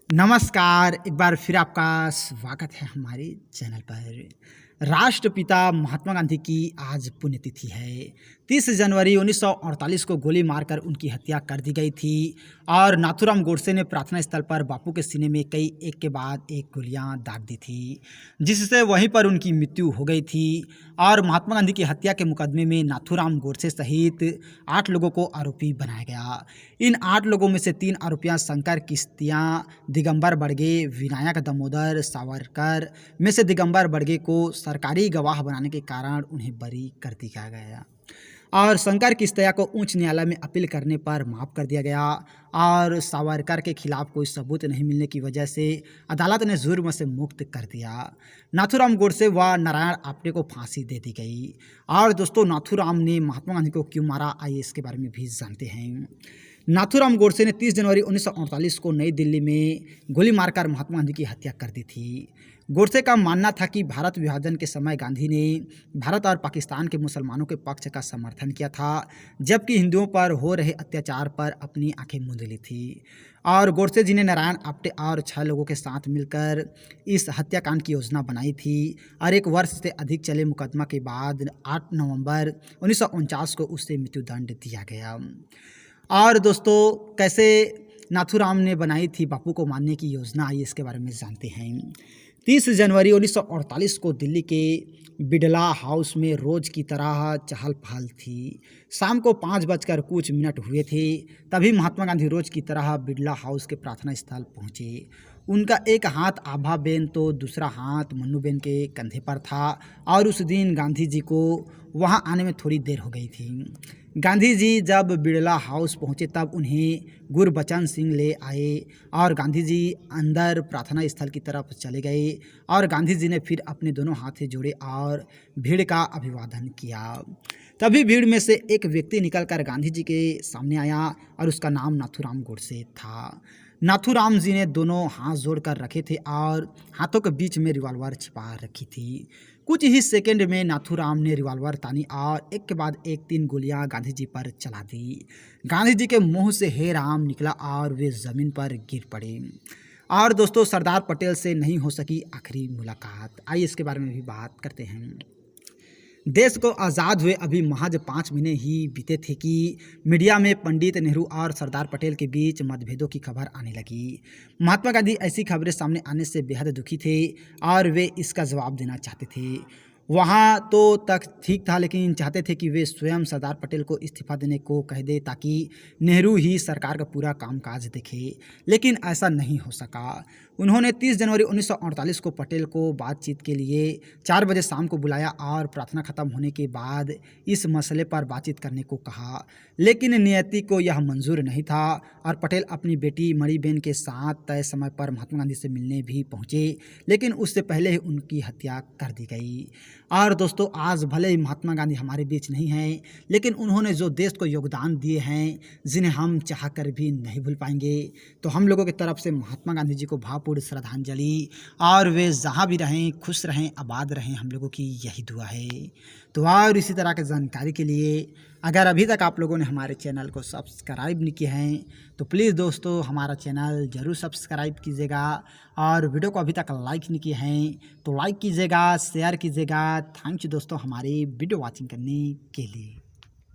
नमस्कार, एक बार फिर आपका स्वागत है हमारे चैनल पर। राष्ट्रपिता महात्मा गांधी की आज पुण्यतिथि है। 30 जनवरी 1948 को गोली मारकर उनकी हत्या कर दी गई थी और नाथूराम गोडसे ने प्रार्थना स्थल पर बापू के सीने में कई एक के बाद एक गोलियां दाग दी थी, जिससे वहीं पर उनकी मृत्यु हो गई थी। और महात्मा गांधी की हत्या के मुकदमे में नाथूराम गोडसे सहित 8 लोगों को आरोपी बनाया गया। इन 8 लोगों में से 3 आरोपियां शंकर किश्तियां, दिगंबर बड़गे, विनायक दामोदर सावरकर में से दिगंबर बड़गे को सरकारी गवाह बनाने के कारण उन्हें बरी कर दिया गया और शंकर किश्तिया को उच्च न्यायालय में अपील करने पर माफ़ कर दिया गया और सावरकर के खिलाफ कोई सबूत नहीं मिलने की वजह से अदालत ने जुर्म से मुक्त कर दिया। नाथूराम गोडसे व नारायण आप्टे को फांसी दे दी गई। और दोस्तों, नाथूराम ने महात्मा गांधी को क्यों मारा, आइए इसके बारे में भी जानते हैं। नाथूराम गोडसे ने 30 जनवरी 1948 को नई दिल्ली में गोली मारकर महात्मा गांधी की हत्या कर दी थी। गोडसे का मानना था कि भारत विभाजन के समय गांधी ने भारत और पाकिस्तान के मुसलमानों के पक्ष का समर्थन किया था, जबकि हिंदुओं पर हो रहे अत्याचार पर अपनी आंखें मूंद ली थी। और गोडसे जी ने नारायण आप्टे और 6 लोगों के साथ मिलकर इस हत्याकांड की योजना बनाई थी और 1 वर्ष से अधिक चले मुकदमा के बाद 8 नवंबर 1949 को उससे मृत्युदंड दिया गया। और दोस्तों, कैसे नाथूराम ने बनाई थी बापू को मारने की योजना, आइए इसके बारे में जानते हैं। 30 जनवरी 1948 को दिल्ली के बिड़ला हाउस में रोज़ की तरह चहल पहल थी। शाम को 5 बजकर कुछ मिनट हुए थे, तभी महात्मा गांधी रोज़ की तरह बिड़ला हाउस के प्रार्थना स्थल पहुँचे। उनका एक हाथ आभा बेन तो दूसरा हाथ मन्नू बेन के कंधे पर था और उस दिन गांधी जी को वहां आने में थोड़ी देर हो गई थी। गांधी जी जब बिड़ला हाउस पहुंचे तब उन्हें गुरबचन सिंह ले आए और गांधी जी अंदर प्रार्थना स्थल की तरफ चले गए और गांधी जी ने फिर अपने दोनों हाथ जोड़े और भीड़ का अभिवादन किया। तभी भीड़ में से एक व्यक्ति निकलकर गांधी जी के सामने आया और उसका नाम नाथूराम गोडसे था। नाथूराम जी ने दोनों हाथ जोड़कर रखे थे और हाथों के बीच में रिवॉल्वर छिपा रखी थी। कुछ ही सेकंड में नाथूराम ने रिवॉल्वर तानी और एक के बाद एक 3 गोलियां गांधी जी पर चला दी। गांधी जी के मुंह से हे राम निकला और वे जमीन पर गिर पड़े। और दोस्तों, सरदार पटेल से नहीं हो सकी आखिरी मुलाकात, आइए इसके बारे में भी बात करते हैं। देश को आज़ाद हुए अभी महज 5 महीने ही बीते थे कि मीडिया में पंडित नेहरू और सरदार पटेल के बीच मतभेदों की खबर आने लगी। महात्मा गांधी ऐसी खबरें सामने आने से बेहद दुखी थे और वे इसका जवाब देना चाहते थे। वहाँ तो तक ठीक था, लेकिन चाहते थे कि वे स्वयं सरदार पटेल को इस्तीफा देने को कह दे ताकि नेहरू ही सरकार का पूरा कामकाज देखे, लेकिन ऐसा नहीं हो सका। उन्होंने 30 जनवरी 1948 को पटेल को बातचीत के लिए 4 बजे शाम को बुलाया और प्रार्थना खत्म होने के बाद इस मसले पर बातचीत करने को कहा, लेकिन नियति को यह मंजूर नहीं था और पटेल अपनी बेटी मणिबेन के साथ तय समय पर महात्मा गांधी से मिलने भी पहुंचे, लेकिन उससे पहले ही उनकी हत्या कर दी गई। और दोस्तों, आज भले ही महात्मा गांधी हमारे बीच नहीं हैं, लेकिन उन्होंने जो देश को योगदान दिए हैं, जिन्हें हम चाहकर भी नहीं भूल पाएंगे। तो हम लोगों की तरफ से महात्मा गांधी जी को भावपूर्ण श्रद्धांजलि, और वे जहाँ भी रहें खुश रहें, आबाद रहें, हम लोगों की यही दुआ है। तो और इसी तरह की जानकारी के लिए अगर अभी तक आप लोगों ने हमारे चैनल को सब्सक्राइब नहीं किया है तो प्लीज़ दोस्तों हमारा चैनल ज़रूर सब्सक्राइब कीजिएगा और वीडियो को अभी तक लाइक नहीं किए हैं तो लाइक कीजिएगा, शेयर कीजिएगा। थैंक यू दोस्तों हमारी वीडियो वॉचिंग करने के लिए।